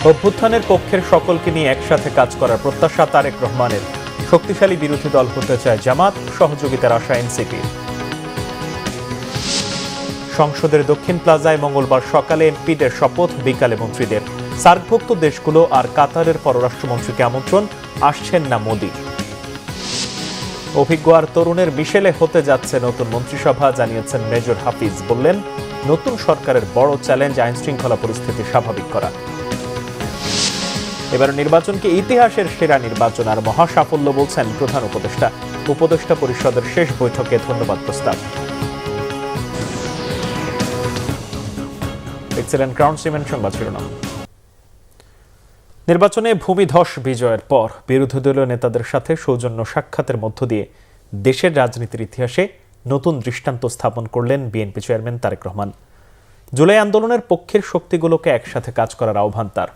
অভ্যুত্থানের পক্ষের সকলকে নিয়ে একসাথে কাজ করার প্রত্যাশা তারেক রহমানের। শক্তিশালী বিরোধী দল হতে চায় জামাত, সহযোগিতার আশা এনসিপির। সংসদের দক্ষিণ প্লাজায় মঙ্গলবার সকালে এমপিদের শপথ, বিকালে মন্ত্রীদের। সার্কভুক্ত দেশগুলো আর কাতারের পররাষ্ট্রমন্ত্রীকে আমন্ত্রণ, আসছেন না মোদি। অভিজ্ঞ আর তরুণের মিশেলে হতে যাচ্ছে নতুন মন্ত্রিসভা, জানিয়েছেন মেজর হাফিজ। বললেন, নতুন সরকারের বড় চ্যালেঞ্জ আইন শৃঙ্খলা পরিস্থিতি স্বাভাবিক করা। এবার নির্বাচনকে ইতিহাসের সেরা নির্বাচন আর মহা সাফল্য বলছেন প্রধান উপদেষ্টা। উপদেষ্টা পরিষদের শেষ বৈঠকে ধন্যবাদ প্রস্তাব। দেখছিলেন ক্রাউন সিমেন্ট সংবাদ শিরোনাম। নির্বাচনে ভূমিধস বিজয়ের পর বিরোধী দলীয় নেতাদের সাথে সৌজন্য সাক্ষাতের মধ্য দিয়ে দেশের রাজনীতির ইতিহাসে নতুন দৃষ্টান্ত স্থাপন করলেন বিএনপি চেয়ারম্যান তারেক রহমান। জুলাই আন্দোলনের পক্ষের শক্তিগুলোকে একসাথে কাজ করার আহ্বান তার।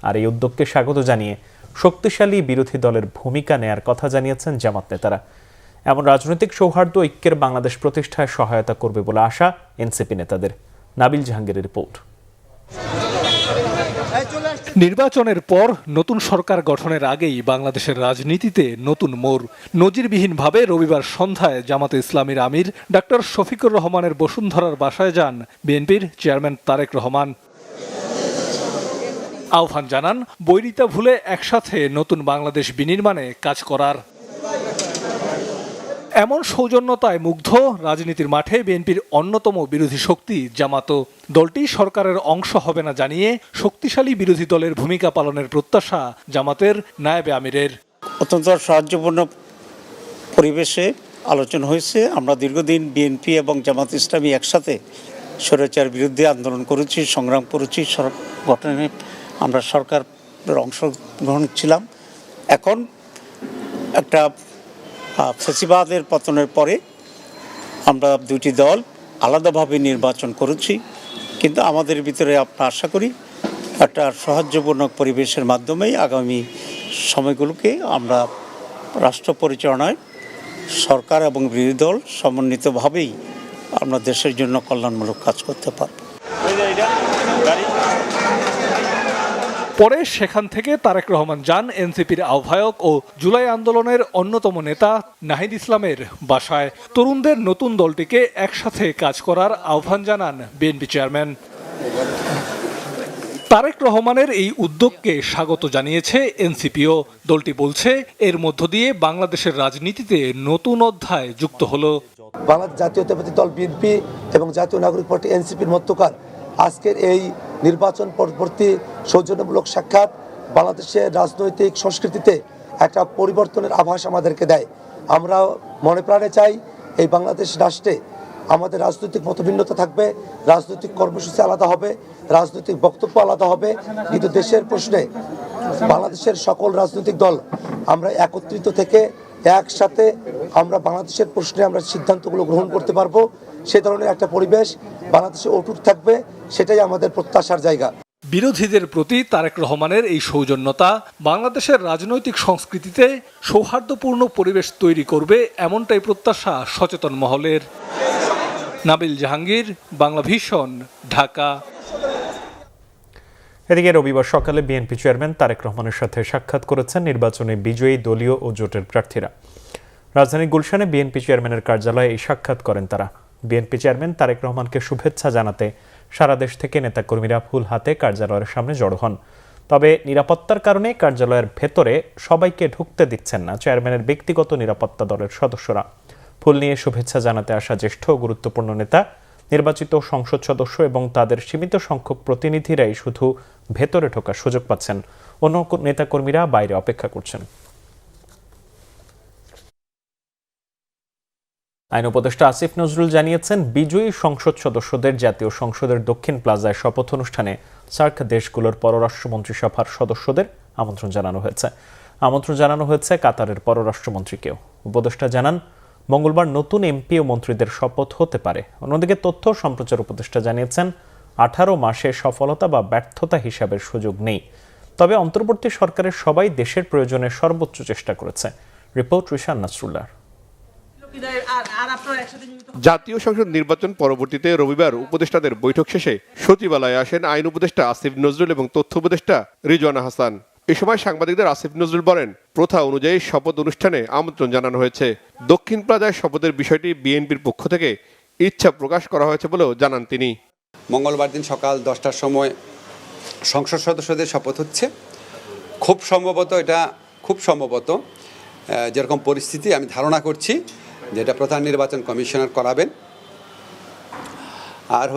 আর এই উদ্যোগকে স্বাগত জানিয়ে শক্তিশালী বিরোধী দলের ভূমিকা নেয়ার কথা জানিয়েছেন জামাত নেতারা। এমন রাজনৈতিক সৌহার্দ্য ঐক্যের বাংলাদেশ প্রতিষ্ঠায় সহায়তা করবে বলে আশা এনসিপি নেতাদের। নাবিল জাহাঙ্গীরের রিপোর্ট। নির্বাচনের পর নতুন সরকার গঠনের আগেই বাংলাদেশের রাজনীতিতে নতুন মোড়। নজিরবিহীনভাবে রবিবার সন্ধ্যায় জামাতে ইসলামীর আমির ডাক্তার শফিকুর রহমানের বসুন্ধরার বাসায় যান বিএনপির চেয়ারম্যান তারেক রহমান। আহ্বান জানান বৈরিতা ভুলে একসাথে নতুন বাংলাদেশ বিনির্মাণে কাজ করার। এমন সৌজন্যতায় মুগ্ধ রাজনীতির মাঠে বিএনপির অন্যতম বিরোধী শক্তি জামাত। দলটি সরকারের অংশ হবে না জানিয়ে শক্তিশালী বিরোধী দলের ভূমিকা পালনের প্রত্যাশা জামাতের নায়েবে আমিরের। অত্যন্ত সাহায্যপূর্ণ পরিবেশে আলোচনা হয়েছে। আমরা দীর্ঘদিন বিএনপি এবং জামাত ইসলামী একসাথে স্বৈরাচার বিরুদ্ধে আন্দোলন করেছি, সংগ্রাম করেছি। গঠনে আমরা সরকারের অংশগ্রহণ ছিলাম। এখন একটা ফ্যাসিবাদের পতনের পরে আমরা দুটি দল আলাদাভাবে নির্বাচন করেছি, কিন্তু আমাদের ভিতরে আমরা আশা করি একটা সাহায্যপূর্ণ পরিবেশের মাধ্যমেই আগামী সময়গুলোকে আমরা রাষ্ট্র পরিচালনায় সরকার এবং বিরোধী দল সমন্বিতভাবেই আমরা দেশের জন্য কল্যাণমূলক কাজ করতে পারব। পরে সেখান থেকে তারেক রহমান যান এনসিপির আহ্বায়ক ও জুলাই আন্দোলনের অন্যতম নেতা নাহিদ ইসলামের বাসায়। তরুণদের নতুন দলটিকে একসাথে কাজ করার আহ্বান জানান বিএনপি চেয়ারম্যান। তারেক রহমানের এই উদ্যোগকে স্বাগত জানিয়েছে এনসিপিও। দলটি বলছে, এর মধ্য দিয়ে বাংলাদেশের রাজনীতিতে নতুন অধ্যায় যুক্ত হলো। বাংলাদেশ জাতীয়তাবাদী দল বিএনপি এবং জাতীয় নাগরিক পার্টি এনসিপির মধ্যকার আজকের এই নির্বাচন পরবর্তী সৌজন্যমূলক সাক্ষাৎ বাংলাদেশের রাজনৈতিক সংস্কৃতিতে একটা পরিবর্তনের আভাস আমাদেরকে দেয়। আমরা মনে প্রাণে চাই এই বাংলাদেশ রাষ্ট্রে আমাদের রাজনৈতিক মতভিন্নতা থাকবে, রাজনৈতিক কর্মসূচি আলাদা হবে, রাজনৈতিক বক্তব্য আলাদা হবে, কিন্তু দেশের প্রশ্নে বাংলাদেশের সকল রাজনৈতিক দল আমরা একত্রিত থেকে একসাথে আমরা বাংলাদেশের প্রশ্নে আমরা সিদ্ধান্তগুলো গ্রহণ করতে পারবো। সে ধরনের একটা পরিবেশ বাংলাদেশে অটুট থাকবে, সেটাই আমাদের প্রত্যাশার জায়গা। বিরোধীদের প্রতি তারেক রহমানের এই সৌজন্যতা বাংলাদেশের রাজনৈতিক সংস্কৃতিতে সৌহার্দ্যপূর্ণ পরিবেশ তৈরি করবে, এমনটাই প্রত্যাশা সচেতন মহলের। নাবিল জাহাঙ্গীর, বাংলা ভিশন, ঢাকা। এদিকে রবিবার সকালে বিএনপি চেয়ারম্যান তারেক রহমানের সাথে সাক্ষাৎ করেছেন নির্বাচনে বিজয়ী দলীয় ও জোটের প্রার্থীরা। রাজধানীর গুলশানে বিএনপি চেয়ারম্যানের কার্যালয়ে এই সাক্ষাৎ করেন তারা। বিএনপি চেয়ারম্যান তারেক রহমানকে শুভেচ্ছা জানাতে সারা দেশ থেকে নেতাকর্মীরা ফুল হাতে কার্যালয়ের সামনে জড়ো হন। তবে নিরাপত্তার কারণে কার্যালয়ের ভেতরে সবাইকে ঢুকতে দিচ্ছেন না চেয়ারম্যানের ব্যক্তিগত নিরাপত্তা দলের সদস্যরা। ফুল নিয়ে শুভেচ্ছা জানাতে আসা জ্যেষ্ঠ গুরুত্বপূর্ণ নেতা, নির্বাচিত সংসদ সদস্য এবং তাদের সীমিত সংখ্যক প্রতিনিধিরাই শুধু ভেতরে ঢোকার সুযোগ পাচ্ছেন। অন্য নেতাকর্মীরা বাইরে অপেক্ষা করছেন। আইন উপদেষ্টা আসিফ নজরুল জানিয়েছেন, বিজয়ী সংসদ সদস্যদের জাতীয় সংসদের দক্ষিণ প্লাজায় শপথ অনুষ্ঠানে সার্ক দেশগুলোর পররাষ্ট্রমন্ত্রী সভার সদস্যদের আমন্ত্রণ জানানো হয়েছে কাতারের পররাষ্ট্রমন্ত্রীকেও। উপদেষ্টা জানান, মঙ্গলবার নতুন এমপি ও মন্ত্রীদের শপথ হতে পারে। অন্যদিকে তথ্য সম্প্রচার উপদেষ্টা জানিয়েছেন, 18 মাসে সফলতা বা ব্যর্থতা হিসাবের সুযোগ নেই। তবে অন্তর্বর্তী সরকারের সবাই দেশের প্রয়োজনে সর্বোচ্চ চেষ্টা করেছে। রিপোর্ট রিশান নাসরুল্লাহ। জাতীয় সংসদ নির্বাচন পরবর্তীতে রবিবার উপদেষ্টাদের বৈঠক শেষে সচিবালয়ে আসেন আইন উপদেষ্টা আসিফ নজরুল এবং তথ্য উপদেষ্টা রিজওয়ানা হাসান। এ সময় সাংবাদিকদের আসিফ নজরুল বলেন, প্রথা অনুযায়ী শপথ অনুষ্ঠানে আমন্ত্রণ জানানো হয়েছে। দক্ষিণ প্লাজায় শপথের বিষয়টি বিএনপির পক্ষ থেকে ইচ্ছা প্রকাশ করা হয়েছে বলেও জানান তিনি। মঙ্গলবার দিন সকাল 10টার সময় সংসদ সদস্যদের শপথ হচ্ছে। খুব সম্ভবত যেরকম পরিস্থিতি আমি ধারণা করছি যেটা প্রধান নির্বাচন কমিশনার করাবেন। আর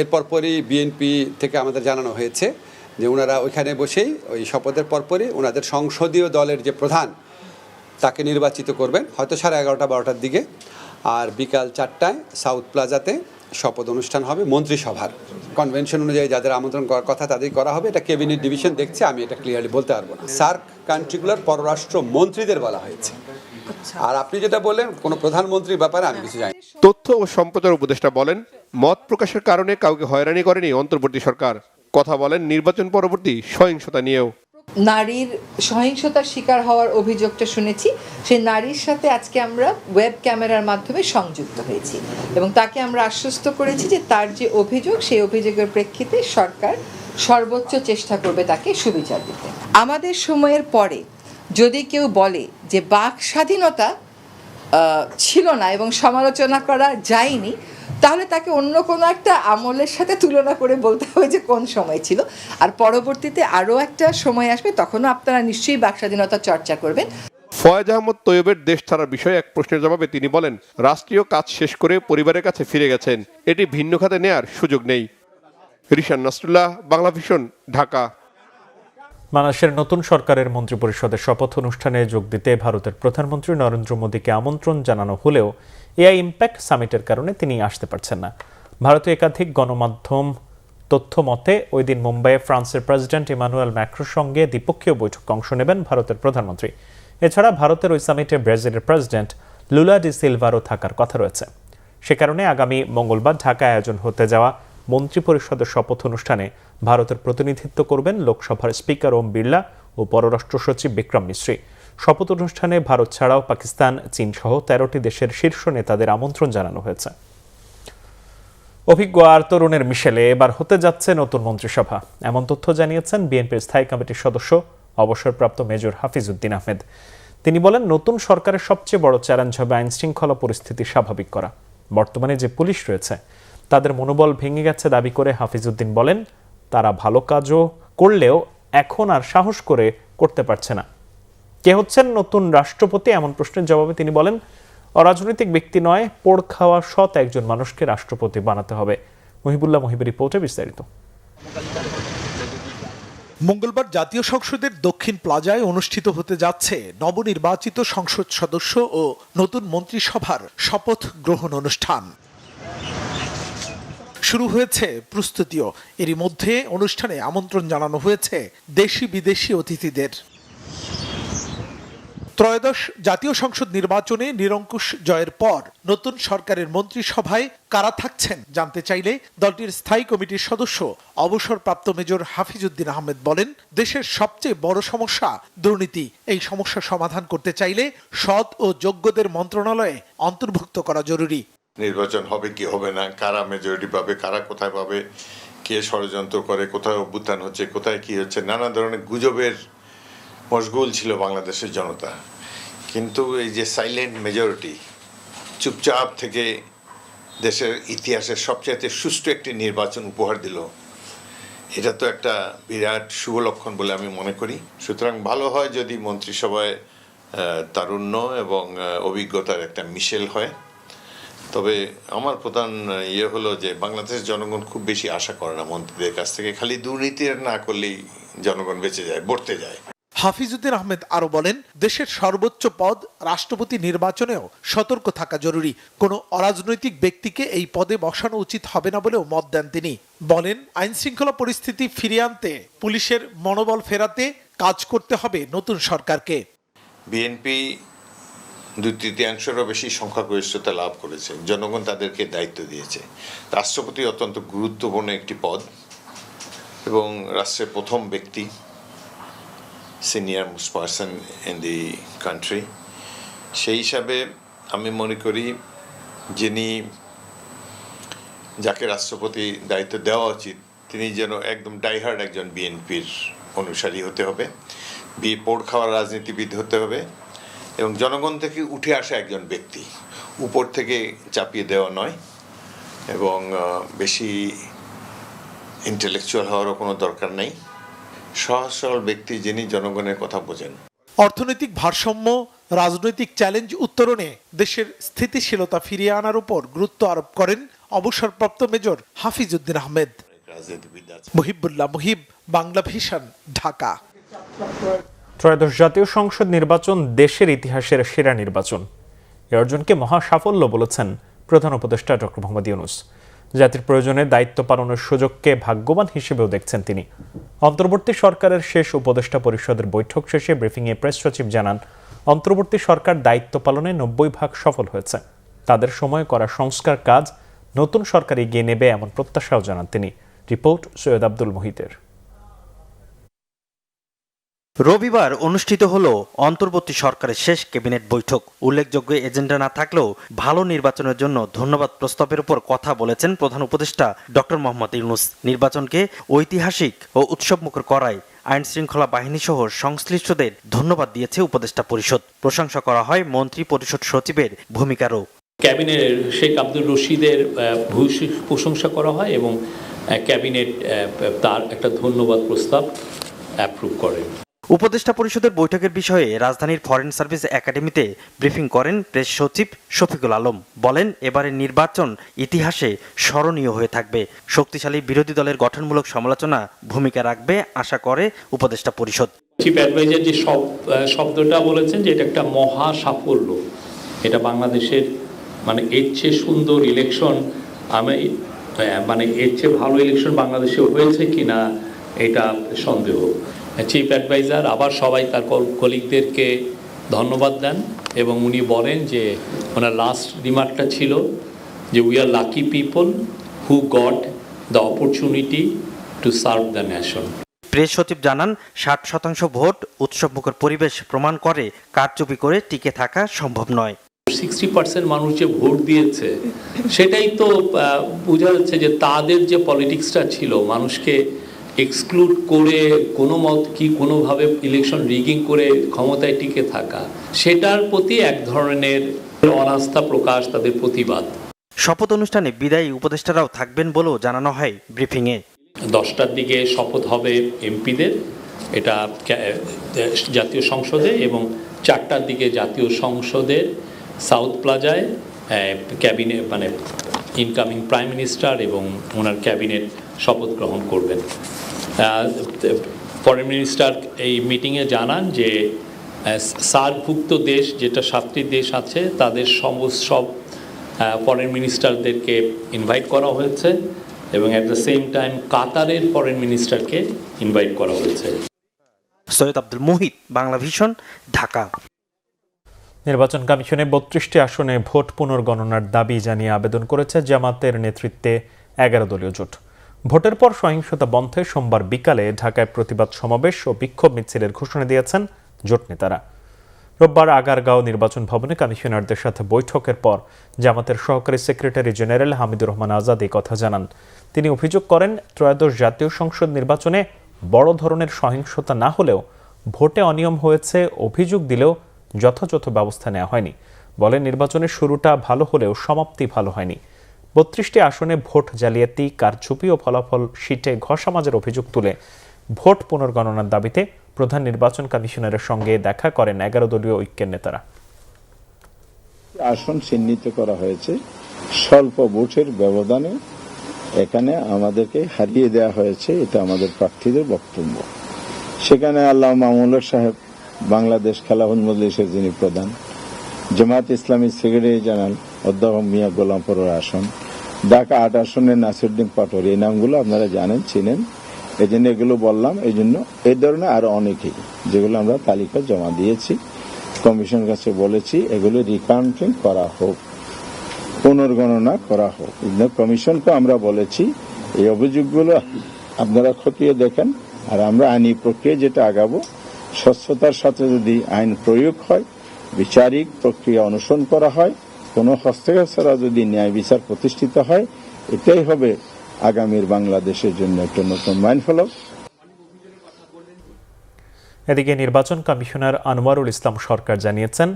এরপর পরই বিএনপি থেকে আমাদের জানানো হয়েছে যে ওনারা ওইখানে বসেই ওই শপথের পরপরই ওনাদের সংসদীয় দলের যে প্রধান তাকে নির্বাচিত করবেন, হয়তো 11:30-12টার দিকে। আর বিকাল 4টায় সাউথ প্লাজাতে শপথ অনুষ্ঠান হবে মন্ত্রিসভার। কনভেনশন অনুযায়ী যাদের আমন্ত্রণ করার কথা তাদেরই করা হবে। এটা ক্যাবিনেট ডিভিশন দেখছে, আমি এটা ক্লিয়ারলি বলতে পারবো না। সার্ক কান্ট্রিগুলোর পররাষ্ট্র মন্ত্রীদের বলা হয়েছে। আর আপনি যেটা বললেন কোনো প্রধানমন্ত্রীর ব্যাপারে আমি কিছু জানি। তথ্য ও সম্প্রচার উপদেষ্টা বলেন, মত প্রকাশের কারণে কাউকে হয়রানি করেনি অন্তর্বর্তী সরকার। কথা বলেন নির্বাচন পরবর্তী সহিংসতা নিয়েও। নারীর সহিংসতার শিকার হওয়ার অভিযোগটা শুনেছি, সেই নারীর সাথে আজকে আমরা ওয়েব ক্যামেরার মাধ্যমে সংযুক্ত হয়েছি এবং তাকে আমরা আশ্বস্ত করেছি যে তার যে অভিযোগ সেই অভিযোগের প্রেক্ষিতে সরকার সর্বোচ্চ চেষ্টা করবে তাকে সুবিচার দিতে। আমাদের সময়ের পরে যদি কেউ বলে যে বাক স্বাধীনতা ছিল না এবং সমালোচনা করা যায়নি, তাহলে তাকে অন্য কোনো একটা আমলের সাথে তুলনা করে বলতে হবে যে কোন সময় ছিল। আর পরবর্তীতে আরও একটা সময় আসবে, তখনও আপনারা নিশ্চয়ই বাক স্বাধীনতা চর্চা করবেন। ফয়েজ আহমদ তৈয়বের দেশ ছাড়ার বিষয়ে এক প্রশ্নের জবাবে তিনি বলেন, রাষ্ট্রীয় কাজ শেষ করে পরিবারের কাছে ফিরে গেছেন, এটি ভিন্ন খাতে নেয়ার সুযোগ নেই। রিশান নাসরুল্লাহ, বাংলাভিশন, ঢাকা। বাংলাদেশের নতুন সরকারের মন্ত্রিপরিষদের শপথ অনুষ্ঠানে যোগ দিতে ভারতের প্রধানমন্ত্রী নরেন্দ্র মোদীকে আমন্ত্রণ জানানো হলেও এআই ইম্প্যাক্ট সামিটের কারণে তিনি আসতে পারছেন না। ভারতীয় একাধিক গণমাধ্যম তথ্য মতে ওই দিন মুম্বাইয়ে ফ্রান্সের প্রেসিডেন্ট ইমানুয়েল ম্যাক্রোর সঙ্গে দ্বিপক্ষীয় বৈঠকে অংশ নেবেন ভারতের প্রধানমন্ত্রী। এছাড়া ভারতের ওই সামিটে ব্রাজিলের প্রেসিডেন্ট লুলা ডি সিলভারও থাকার কথা রয়েছে। সে কারণে আগামী মঙ্গলবার ঢাকায় আয়োজন হতে যাওয়া মন্ত্রিপরিষদের শপথ অনুষ্ঠানে ভারতের প্রতিনিধিত্ব করবেন লোকসভার স্পিকার ওম বিড়লা ও পররাষ্ট্র সচিব বিক্রম মিশ্রি। শপথ অনুষ্ঠানে ভারত ছাড়াও পাকিস্তান, চীন সহ 13টি দেশের শীর্ষ নেতাদের আমন্ত্রণ জানানো হয়েছে। অভিজ্ঞ আর তরুণের মিশেলে এবার হতে যাচ্ছে নতুন মন্ত্রিসভা, এমন তথ্য জানিয়েছেন বিএনপির স্থায়ী কমিটির সদস্য অবসরপ্রাপ্ত মেজর হাফিজউদ্দিন আহমেদ। তিনি বলেন, নতুন সরকারের সবচেয়ে বড় চ্যালেঞ্জ হবে আইন শৃঙ্খলা পরিস্থিতি স্বাভাবিক করা। বর্তমানে যে পুলিশ রয়েছে তাদের মনোবল ভেঙে গেছে দাবি করে হাফিজউদ্দিন বলেন, তারা ভালো কাজও করলেও এখন আর সাহস করে করতে পারছে না। কে হচ্ছেন নতুন রাষ্ট্রপতি, এমন প্রশ্নের জবাবে তিনি বলেন, অরাজনৈতিক ব্যক্তি নয়, পোড় খাওয়া সৎ একজন মানুষকে রাষ্ট্রপতি বানাতে হবে। মহিবুল্লাহ মহিবের রিপোর্টে বিস্তারিত। মঙ্গলবার জাতীয় সংসদের দক্ষিণ প্লাজায় অনুষ্ঠিত হতে যাচ্ছে নবনির্বাচিত সংসদ সদস্য ও নতুন মন্ত্রিসভার শপথ গ্রহণ অনুষ্ঠান। শুরু হয়েছে প্রস্তুতিও। এরই মধ্যে অনুষ্ঠানে আমন্ত্রণ জানানো হয়েছে দেশি বিদেশি অতিথিদের। ত্রয়োদশ জাতীয় সংসদ নির্বাচনে নিরঙ্কুশ জয়ের পর নতুন সরকারের মন্ত্রিসভায় কারা থাকছেন জানতে চাইলে দলটির স্থায়ী কমিটির সদস্য অবসরপ্রাপ্ত মেজর হাফিজউদ্দিন আহমেদ বলেন, দেশের সবচেয়ে বড় সমস্যা দুর্নীতি। এই সমস্যা সমাধান করতে চাইলে সৎ ও যোগ্যদের মন্ত্রণালয়ে অন্তর্ভুক্ত করা জরুরি। নির্বাচন হবে কি হবে না, কারা মেজরিটি পাবে, কারা কোথায় পাবে, কে ষড়যন্ত্র করে, কোথায় অভ্যুত্থান হচ্ছে, কোথায় কি হচ্ছে, নানা ধরনের গুজবের মশগুল ছিল বাংলাদেশের জনতা। কিন্তু এই যে সাইলেন্ট মেজরিটি চুপচাপ থেকে দেশের ইতিহাসের সবচেয়ে সুষ্ঠু একটি নির্বাচন উপহার দিল, এটা তো একটা বিরাট শুভ লক্ষণ বলে আমি মনে করি। সুতরাং ভালো হয় যদি মন্ত্রিসভায় তারুণ্য এবং অভিজ্ঞতার একটা মিশেল হয়। তবে আমার প্রধান হলো যে বাংলাদেশের জনগণ খুব বেশি আশা করে না মন্ত্রীদের কাছ থেকে, খালি দুর্নীতি না করলেই জনগণ বেঁচে যায়, বর্তে যায়। হাফিজউদ্দিন আহমেদ আরো বলেন, দেশের সর্বোচ্চ পদ রাষ্ট্রপতি নির্বাচনেও সতর্ক থাকা জরুরি। কোনো অরাজনৈতিক ব্যক্তিকে এই পদে বসানো উচিত হবে না বলেও মত দেন তিনি। বলেন, আইন শৃঙ্খলা পরিস্থিতি ফিরিয়ে আনতে, পুলিশের মনোবল ফেরাতে কাজ করতে হবে নতুন সরকারকে। বিএনপি 2/3-এরও বেশি সংখ্যাগরিষ্ঠতা লাভ করেছে, জনগণ তাদেরকে দায়িত্ব দিয়েছে। রাষ্ট্রপতি অত্যন্ত গুরুত্বপূর্ণ একটি পদ এবং রাষ্ট্রের প্রথম ব্যক্তি, senior most person in the country. সেই হিসাবে আমি মনে করি যাকে রাষ্ট্রপতি দায়িত্ব দেওয়া উচিত তিনি যেন একদম ডাইহার্ড একজন বিএনপির অনুসারী হতে হবে, পোড় খাওয়ার রাজনীতিবিদ হতে হবে এবং জনগণ থেকে উঠে আসা একজন ব্যক্তি, উপর থেকে চাপিয়ে দেওয়া নয় এবং বেশি ইন্টেলেকচুয়াল হওয়ারও কোনো দরকার নেই। সহজ সরল ব্যক্তি যিনি জনগণের কথা বোঝেন। অর্থনৈতিক ভারসাম্য, রাজনৈতিক চ্যালেঞ্জ উত্তরণে দেশের স্থিতিশীলতা ফিরিয়ে আনার উপর গুরুত্ব আরোপ করেন অবসরপ্রাপ্ত মেজর হাফিজউদ্দিন আহমেদ। মুহিবুল্লাহ মুহিব, বাংলা ভিশন, ঢাকা। ত্রয়োদশ জাতীয় সংসদ নির্বাচন দেশের ইতিহাসের সেরা নির্বাচন। এ অর্জনকে মহা সাফল্য বলেছেন প্রধান উপদেষ্টা ডক্টর মোহাম্মদ ইউনূস। জাতির প্রয়োজনে দায়িত্ব পালনের সুযোগকে ভাগ্যবান হিসেবেও দেখছেন তিনি। অন্তর্বর্তী সরকারের শেষ উপদেষ্টা পরিষদের বৈঠক শেষে ব্রিফিংয়ে প্রেস সচিব জানান, অন্তর্বর্তী সরকার দায়িত্ব পালনে 90% সফল হয়েছে। তাদের সময় করা সংস্কার কাজ নতুন সরকার এগিয়ে নেবে এমন প্রত্যাশাও জানান তিনি। রিপোর্ট সৈয়দ আব্দুল মুহিতের। রবিবার অনুষ্ঠিত হলো অন্তর্বর্তী সরকারের শেষ ক্যাবিনেট বৈঠক। উল্লেখযোগ্য এজেন্ডা না থাকলেও ভালো নির্বাচনের জন্য ধন্যবাদ প্রস্তাবের উপর কথা বলেছেন প্রধান উপদেষ্টা ডক্টর মোহাম্মদ ইউনূস। নির্বাচনকে ঐতিহাসিক ও উৎসবমুখর করায় আইন শৃঙ্খলা বাহিনী সহ সংশ্লিষ্টদের ধন্যবাদ দিয়েছে উপদেষ্টা পরিষদ। প্রশংসা করা হয় মন্ত্রী পরিষদ সচিবের ভূমিকারও। ক্যাবিনেট শেখ আব্দুর রশিদের প্রশংসা করা হয় এবং ক্যাবিনেট তার একটা ধন্যবাদ প্রস্তাব অ্যাপ্রুভ করে। উপদেষ্টা পরিষদের বৈঠকের বিষয়ে রাজধানীর ফরেন সার্ভিস একাডেমিতে ব্রিফিং করেন প্রেস সচিব শফিকুল আলম। বলেন, এবারের নির্বাচন ইতিহাসে স্মরণীয় হয়ে থাকবে। শক্তিশালী বিরোধী দলের গঠনমূলক সমালোচনা ভূমিকা রাখবে আশা করে উপদেষ্টা পরিষদ। চিফ অ্যাডভাইজার যে শব্দটা বলেছেন যে এটা একটা মহা সাফল্য, এটা বাংলাদেশের এর চেয়ে সুন্দর ইলেকশন এর চেয়ে ভালো ইলেকশন বাংলাদেশে হয়েছে কিনা এটা সন্দেহ। চিফ অ্যাডভাইজার আবার সবাই তার কলিগদেরকে ধন্যবাদ দেন এবং উনি বলেন যে ওনার লাস্ট রিমার্কটা ছিল যে we are lucky people who got the opportunity to serve the nation. Press সচিব জানান, 60% ভোট উৎসবমুখর পরিবেশ প্রমাণ করে কারচুপি করে টিকে থাকা সম্ভব নয়। 60% মানুষ যে ভোট দিয়েছে সেটাই তো বোঝা যাচ্ছে যে তাদের যে পলিটিক্সটা ছিল মানুষকে এক্সক্লুড করে কোনোভাবে ইলেকশন রিগিং করে ক্ষমতায় টিকে থাকা, সেটার প্রতি এক ধরনের অনাস্থা প্রকাশ, তাদের প্রতিবাদ। শপথ অনুষ্ঠানে বিদায়ী উপদেষ্টারাও থাকবেন বলেও জানানো হয় ব্রিফিংয়ে। 10টার দিকে শপথ হবে এমপিদের, এটা জাতীয় সংসদে, এবং 4টার দিকে জাতীয় সংসদের সাউথ প্লাজায় ক্যাবিনেট ইনকামিং প্রাইম মিনিস্টার এবং ওনার ক্যাবিনেট শপথ গ্রহণ করবেন। ফরেন মিনিস্টার এই মিটিংয়ে জানান যে সার্কভুক্ত দেশ যেটা 7টি দেশ আছে তাদের সব ফরেন মিনিস্টারদেরকে ইনভাইট করা হয়েছে এবং অ্যাট দ্য সেম টাইম কাতারের ফরেন মিনিস্টারকে ইনভাইট করা হয়েছে। সৈয়দ আব্দুল মুহিত, বাংলা ভিশন, ঢাকা। নির্বাচন কমিশনে 32টি আসনে ভোট পুনর্গণনার দাবি জানিয়ে আবেদন করেছে জামাতের নেতৃত্বে 11 দলীয় জোট। ভোটের পর সহিংসতা বন্ধে সোমবার বিকালে ঢাকায় প্রতিবাদ সমাবেশ ও বিক্ষোভ মিছিলের ঘোষণা দিয়েছেন জোট নেতারা। রোববার আগারগাঁও নির্বাচন ভবনে কমিশনারদের সাথে বৈঠকের পর জামাতের সহকারী সেক্রেটারি জেনারেল হামিদুর রহমান আজাদ এই কথা জানান। তিনি অভিযোগ করেন, ত্রয়োদশ জাতীয় সংসদ নির্বাচনে বড় ধরনের সহিংসতা না হলেও ভোটে অনিয়ম হয়েছে অভিযোগ দিলেও যথাযথ ব্যবস্থা নেওয়া হয়নি। বলেন, নির্বাচনের শুরুটা ভালো হলেও সমাপ্তি ভালো হয়নি। 32টি আসনে ভোট জালিয়াতি, কারচুপি ও ফলাফল শিটে ঘষামাজের অভিযোগ তুলে ভোট পুনর্গণনার দাবিতে প্রধান নির্বাচন কমিশনারের সঙ্গে দেখা করেন 11 দলীয় ঐক্যের নেতারা। আসন চিহ্নিত করা হয়েছে স্বল্প ভোটের ব্যবধানে, এখানে আমাদেরকে হারিয়ে দেওয়া হয়েছে, এটা আমাদের প্রার্থীদের বক্তব্য। সেখানে আল্লাহ মামুনুল সাহেব, বাংলাদেশ খেলাফত মজলিসের যিনি প্রধান, জামাত ইসলামী সেক্রেটারি জেনারেল অধ্যাপক মিয়া গোলাম পরোয়ার আসন, ঢাকা 8 আসনের নাসিরউদ্দিন পাটোয়ারি, এই নামগুলো আপনারা জানেন, চিনেন, এই জন্য এগুলো বললাম। এই জন্য এই ধরনের আরো অনেকেই যেগুলো আমরা তালিকা জমা দিয়েছি, কমিশন কাছে বলেছি এগুলো রিকাউন্টিং করা হোক, পুনর্গণনা করা হোক। কমিশনকে আমরা বলেছি এই অভিযোগগুলো আপনারা খতিয়ে দেখেন, আর আমরা আইনি প্রক্রিয়া যেটা আগাবো, স্বচ্ছতার সাথে যদি আইন প্রয়োগ হয় বিচারিক প্রক্রিয়া অনুসরণ করা হয়, কোনো হস্তক্ষেপ ছাড়া যদি ন্যায় বিচার প্রতিষ্ঠিত হয়, এটাই হবে আগামীর বাংলাদেশের জন্য একটা নতুন মাইলফলক। এদিকে নির্বাচন কমিশনার আনোয়ারুল ইসলাম সরকার জানিয়েছেন,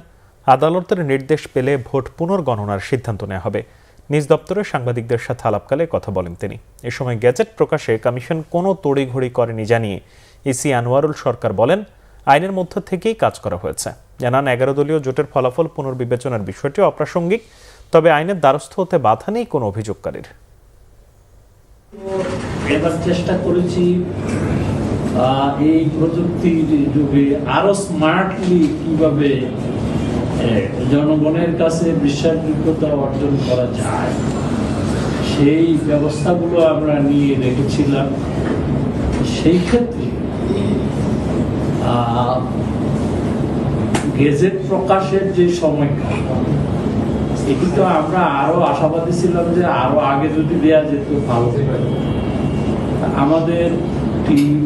আদালতের নির্দেশ পেলে ভোট পুনর্গণনার সিদ্ধান্ত নেওয়া হবে। নিজ দপ্তরে সাংবাদিকদের সাথে আলাপকালে কথা বলেন তিনি। এ সময় গেজেট প্রকাশে কমিশন কোনো তড়িঘড়ি করেনি জানিয়ে ইসি আনোয়ারুল সরকার বলেন, আইনের মধ্য থেকেই কাজ করা হয়েছে। জানান, 11 দলীয় জোটের ফলাফল পুনর্বিবেচনার বিষয়টি অপ্রাসঙ্গিক, তবে আইনের দ্বারস্থ হতে বাধা নেই কোনো অভিযোগকারীর। চেষ্টা করেছি এই প্রযুক্তির যুগে আরো স্মার্টলি কিভাবে জনগণের কাছে বিশ্বাসযোগ্যতা অর্জন করা যায়, সেই ব্যবস্থাগুলো আমরা নিয়ে রেখেছিলাম। সেই ক্ষেত্রে গেজেট প্রকাশের যে সময়টা, এটি তো আমরা আরো আশাবাদী ছিলাম যে আরো আগে যদি দেয়া যেত ভালো হতো। আমাদের টিম,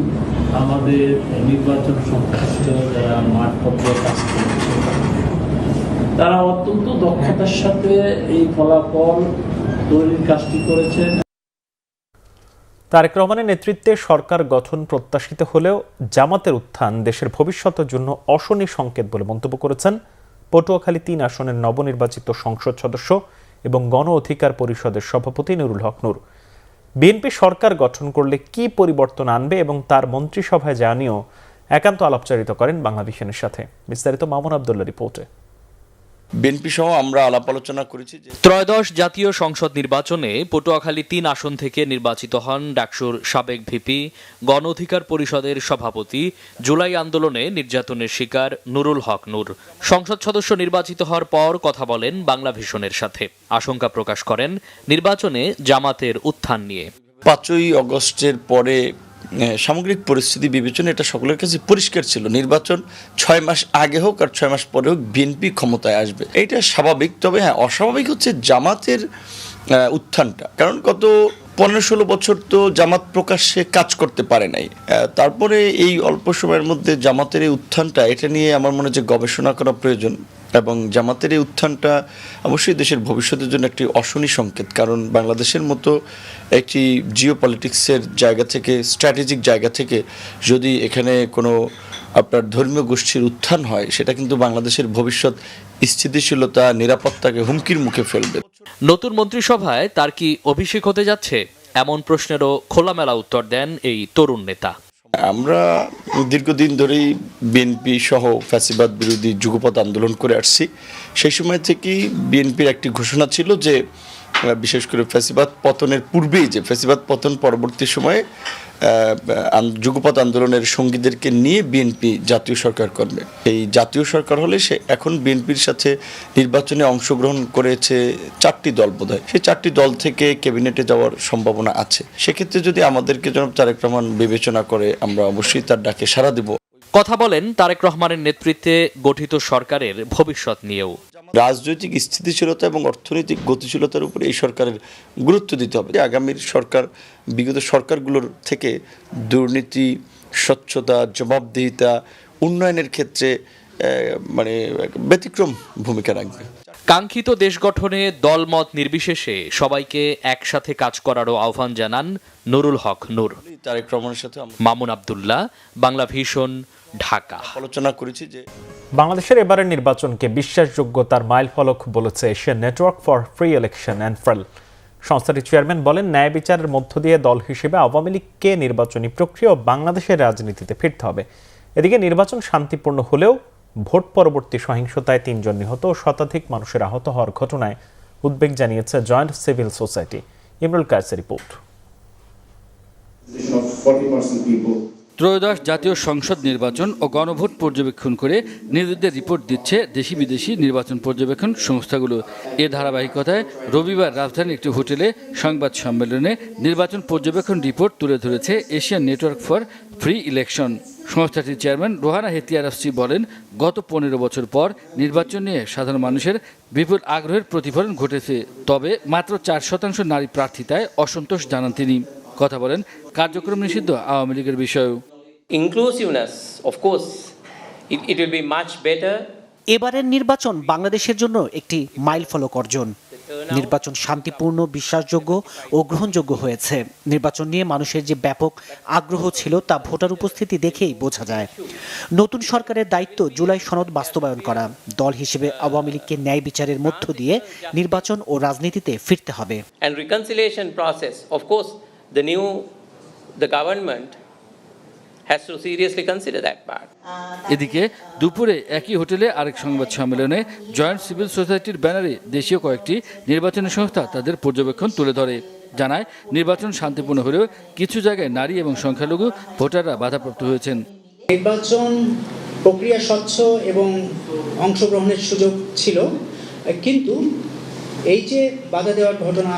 আমাদের নির্বাচন সংশ্লিষ্ট যারা মাঠ পর্যায়ে কাজ করছে, তারা অত্যন্ত দক্ষতার সাথে এই ফলাফল তৈরির কাজটি করেছেন। তারেক রহমানের নেতৃত্বে সরকার গঠন প্রত্যাশিত হলেও জামাতের উত্থান দেশের ভবিষ্যতের জন্য অশনি সংকেত বলে মন্তব্য করেছেন পটুয়াখালী 3 আসনের নবনির্বাচিত সংসদ সদস্য এবং গণ অধিকার পরিষদের সভাপতি নুরুল হক নূর। বিএনপি সরকার গঠন করলে কি পরিবর্তন আনবে এবং তার মন্ত্রিসভায় জানিয়েও একান্ত আলাপচারিত করেন বাংলাভিশনের সাথে। বিস্তারিত মামুন আবদুল্লাহ রিপোর্টে। বিএনপি সহ আমরা আলাপ আলোচনা করেছি যে ত্রয়োদশ জাতীয় সংসদ নির্বাচনে পটুয়াখালী 3 আসন থেকে নির্বাচিত হন ডাকসুর সাবেক ভিপি, গণ অধিকার পরিষদের সভাপতি, জুলাই আন্দোলনে নির্যাতনের শিকার নুরুল হক নূর। সংসদ সদস্য নির্বাচিত হওয়ার পর কথা বলেন বাংলাভিশনের সাথে। আশঙ্কা প্রকাশ করেন নির্বাচনে জামাতের উত্থান নিয়ে। 5ই আগস্টের পরে সামগ্রিক পরিস্থিতি বিবেচনা এটা সকলের কাছে পরিষ্কার ছিল, নির্বাচন 6 মাস আগে হোক আর 6 মাস পরে হোক বিএনপি ক্ষমতায় আসবে, এটা স্বাভাবিক। তবে হ্যাঁ, অস্বাভাবিক হচ্ছে জামাতের উত্থানটা, কারণ গত 15-16 বছর তো জামাত প্রকাশ্যে কাজ করতে পারে নাই। তারপরে এই অল্প সময়ের মধ্যে জামাতের এই উত্থানটা, এটা নিয়ে আমার মনে হয় যে গবেষণা করা প্রয়োজন। এবং জামাতের এই উত্থানটা অবশ্যই দেশের ভবিষ্যতের জন্য একটি অশনি সংকেত, কারণ বাংলাদেশের মতো একটি জিও পলিটিক্সের জায়গা থেকে, স্ট্র্যাটেজিক জায়গা থেকে যদি এখানে কোনো আপনার ধর্মীয় গোষ্ঠীর উত্থান হয়, সেটা কিন্তু বাংলাদেশের ভবিষ্যৎ স্থিতিশীলতা, নিরাপত্তাকে হুমকির মুখে ফেলবে। নতুন মন্ত্রিসভায় তার কি অভিষেক হতে যাচ্ছে, এমন প্রশ্নেরও খোলামেলা উত্তর দেন এই তরুণ নেতা। আমরা দীর্ঘদিন ধরেই বিএনপি সহ ফ্যাসিবাদ বিরোধী যুগপৎ আন্দোলন করে আসছি। সেই সময় থেকেই বিএনপির একটি ঘোষণা ছিল যে বিশেষ করে ফ্যাসিবাদ পতনের পূর্বেই, যে ফ্যাসিবাদ পতন পরবর্তী সময়ে যুগপৎ আন্দোলনের সঙ্গীদেরকে নিয়ে বিএনপি জাতীয় সরকার করবে। এই জাতীয় সরকার হলে সে এখন বিএনপির সাথে নির্বাচনে অংশগ্রহণ করেছে 4টি দল বোধহয়, সেই 4টি দল থেকে ক্যাবিনেটে যাওয়ার সম্ভাবনা আছে। সেক্ষেত্রে যদি আমাদেরকে জনাব তারেক রহমান বিবেচনা করে, আমরা অবশ্যই তার ডাকে সাড়া দেব। কথা বলেন তারেক রহমানের নেতৃত্বে গঠিত সরকারের ভবিষ্যৎ নিয়েও। রাজনৈতিক স্থিতিশীলতা এবং অর্থনৈতিক গতিশীলতার উপরে এই সরকারের গুরুত্ব দিতে হবে। আগামীর সরকার বিগত সরকারগুলোর থেকে দুর্নীতি, স্বচ্ছতা, জবাবদিহিতা, উন্নয়নের ক্ষেত্রে মানে ব্যতিক্রম ভূমিকা রাখবে। কাঙ্ক্ষিত দেশ গঠনে দলমত নির্বিশেষে সবাইকে একসাথে কাজ করারও আহ্বান জানান নুরুল হক নূর। তারেক রহমানের সাথে মামুন আবদুল্লাহ, বাংলাভিশন, ঢাকা। আলোচনা করেছি যে বাংলাদেশের এবারের নির্বাচনকে বিশ্বাসযোগ্যতার মাইলফলক বলেছে Asian network for free election and frail. সংস্থাটির চেয়ারম্যান বলেন, ন্যায় বিচারের মধ্য দিয়ে দল হিসেবে আওয়ামী লীগকে নির্বাচনী প্রক্রিয়া ও বাংলাদেশের রাজনীতিতে ফিরতে হবে। এদিকে নির্বাচন শান্তিপূর্ণ হলেও ভোট পরবর্তী সহিংসতায় 3 জন নিহত ও শতাধিক মানুষের আহত হওয়ার ঘটনায় উদ্বেগ জানিয়েছে জয়েন্ট সিভিল সোসাইটি। ইমরুল কায়েসের রিপোর্ট। ত্রয়োদশ জাতীয় সংসদ নির্বাচন ও গণভোট পর্যবেক্ষণ করে নিজেদের রিপোর্ট দিচ্ছে দেশি বিদেশি নির্বাচন পর্যবেক্ষণ সংস্থাগুলো। এ ধারাবাহিকতায় রবিবার রাজধানীর একটি হোটেলে সংবাদ সম্মেলনে নির্বাচন পর্যবেক্ষণ রিপোর্ট তুলে ধরেছে Asian network for free election. সংস্থাটির চেয়ারম্যান রোহানা হেতিয়ারাফসি বলেন, গত 15 বছর পর নির্বাচন নিয়ে সাধারণ মানুষের বিপুল আগ্রহের প্রতিফলন ঘটেছে। তবে মাত্র 4% নারী প্রার্থিতায় অসন্তোষ জানান তিনি। কথা বলেন কার্যক্রম নিষিদ্ধ আওয়ামী লীগের বিষয়েও। Inclusiveness, of course, it will be much better এবারের নির্বাচন বাংলাদেশের জন্য একটি মাইলফলক অর্জন। নির্বাচন শান্তিপূর্ণ, বিশ্বাসযোগ্য ও গ্রহণযোগ্য হয়েছে। নির্বাচন নিয়ে মানুষের যে ব্যাপক আগ্রহ ছিল তা ভোটার উপস্থিতি দেখেই বোঝা যায়। নতুন সরকারের দায়িত্ব জুলাই সনদ বাস্তবায়ন করা। দল হিসেবে আওয়ামী লীগকে ন্যায় বিচারের মধ্য দিয়ে নির্বাচন ও রাজনীতিতে ফিরতে হবে। And reconciliation process, of course, the government has to seriously consider that part. এদিকে দুপুরে একই হোটেলে আরেক সংবাদ সম্মেলনে জয়েন্ট সিভিল সোসাইটির ব্যানারে দেশীয় কয়েকটি নির্বাচনী সংস্থা তাদের পর্যবেক্ষণ তুলে ধরে। জানায় নির্বাচন শান্তিপূর্ণ হলেও কিছু জায়গায় নারী এবং সংখ্যালঘু ভোটাররা বাধাপ্রাপ্ত হয়েছেন। নির্বাচন প্রক্রিয়া স্বচ্ছ এবং অংশগ্রহণের সুযোগ ছিল, কিন্তু এই যে বাধা দেওয়ার ঘটনা,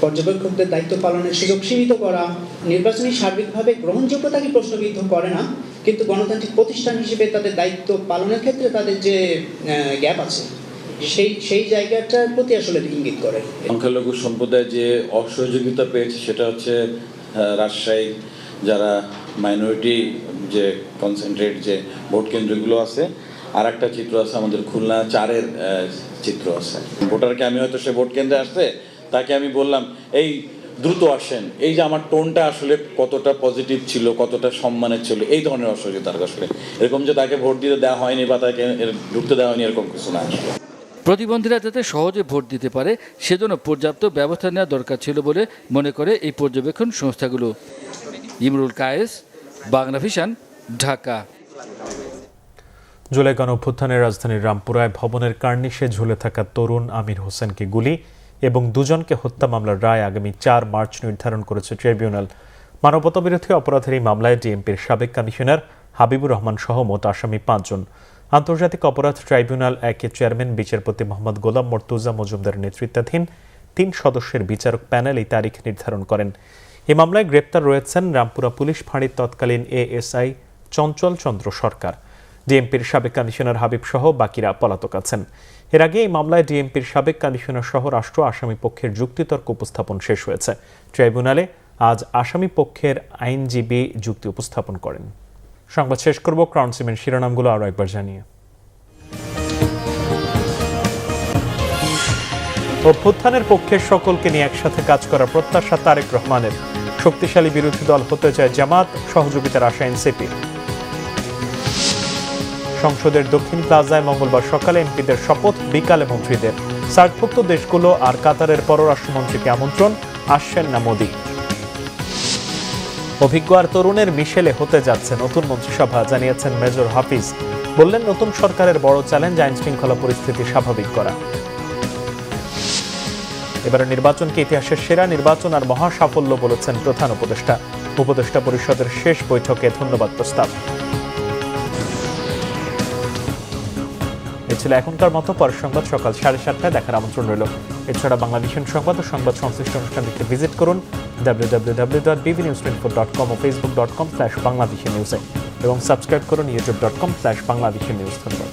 পর্যবেক্ষকদের দায়িত্ব পালনের সুযোগ সীমিত করা, নির্বাচনী সার্বিকভাবে গ্রহণযোগ্যতাকে প্রশ্নবিদ্ধ করে না, কিন্তু গণতান্ত্রিক প্রতিষ্ঠান হিসেবে তাদের দায়িত্ব পালনের ক্ষেত্রে তাদের যে গ্যাপ আছে সেই জায়গাটার প্রতি আসলে ইঙ্গিত করে। সংখ্যালঘু সম্প্রদায় যে অসহযোগিতা পেয়েছে সেটা হচ্ছে রাজশাহী যারা মাইনরিটি যে কনসেন্ট্রেট যে ভোট কেন্দ্রগুলো আছে, আর একটা চিত্র আছে আমাদের খুলনা 4-এর চিত্র আছে। ভোটারকে আমি হয়তো সে ভোট কেন্দ্রে আসছে, তাকে আমি বললাম এই দ্রুত আসেন, এই যে আমার টোনটা আসলে কতটা পজিটিভ ছিল, কতটা সম্মানের ছিল, এই ধরনের অসহযোগিতার আসলে এরকম যে তাকে ভোট দিতে দেওয়া হয়নি বা তাকে ঢুকতে দেওয়া হয়নি এরকম কিছু না। প্রতিবন্ধীরা যাতে সহজে ভোট দিতে পারে সেজন্য পর্যাপ্ত ব্যবস্থা নেওয়া দরকার ছিল বলে মনে করে এই পর্যবেক্ষণ সংস্থাগুলো। ইমরুল কায়েস, বাংলা ভিশন, ঢাকা। জুলাই গণঅভ্যুত্থানের রাজধানীর রামপুরায় ভবনের কার্নিশে ঝুলে থাকা তরুণ আমির হোসেনকে গুলি এবং দুজনকে হত্যা মামলার রায় আগামী 4 মার্চ নির্ধারণ করেছে ট্রাইব্যুনাল। মানবতাবিরোধী অপরাধের এই মামলায় ডিএমপির সাবেক কমিশনার হাবিবুর রহমান সহ মোট আসামি 5 জন। আন্তর্জাতিক অপরাধ ট্রাইব্যুনাল 1-এর চেয়ারম্যান বিচারপতি মোহাম্মদ গোলাম মর্তুজা মজুমদারের নেতৃত্বাধীন 3 সদস্যের বিচারক প্যানেল এই তারিখ নির্ধারণ করেন। এই মামলায় গ্রেপ্তার রয়েছেন রামপুরা পুলিশ ফাঁড়ির তৎকালীন এএসআই চঞ্চল চন্দ্র সরকার। ডিএমপির সাবেক কমিশনার হাবিব সহ বাকিরা পলাতক আছেন। এর আগে এই মামলায় ডিএমপির সাবেক কমিশনার সহ রাষ্ট্র আসামি পক্ষের যুক্তিতর্ক উপস্থাপন শেষ হয়েছে। ট্রাইব্যুনালে আজ আসামি পক্ষের আইনজীবী যুক্তি উপস্থাপন করেন। সংবাদ শেষ করব ক্রাউন সিমেন্ট শিরোনামগুলো আরও একবার জানিয়ে। অভ্যুত্থানের পক্ষে সকলকে নিয়ে একসাথে কাজ করার প্রত্যাশা তারেক রহমানের। শক্তিশালী বিরোধী দল হতে চায় জামাত, সহযোগিতার আশা এনসিপি। সংসদের দক্ষিণ প্লাজায় মঙ্গলবার সকালে এমপিদের শপথ, বিকালে মন্ত্রীদের। সার্কভুক্ত দেশগুলো আর কাতারের পররাষ্ট্রমন্ত্রীকে আমন্ত্রণ, আসছেন না মোদি। অভিজ্ঞ আর তরুণের মিশেলে হতে যাচ্ছে নতুন মন্ত্রিসভা, জানিয়েছেন মেজর হাফিজ। বললেন নতুন সরকারের বড় চ্যালেঞ্জ আইন শৃঙ্খলা পরিস্থিতি স্বাভাবিক করা। এবারে নির্বাচনকে ইতিহাসের সেরা নির্বাচন আর মহা সাফল্য বলেছেন প্রধান উপদেষ্টা। উপদেষ্টা পরিষদের শেষ বৈঠকে ধন্যবাদ প্রস্তাব। এ ছিল এখনকার মতো। পরের সংবাদ সকাল 7:30টায় দেখার আমন্ত্রণ রইল। এছাড়া বাংলাদেশের সংবাদ ও সংবাদ সংশ্লিষ্ট অনুষ্ঠান দেখতে ভিজিট করুন www.bbnews24.com ও facebook.com/bangladeshinews এবং সাবস্ক্রাইব করুন youtube.com/bangladeshinews। ধন্যবাদ।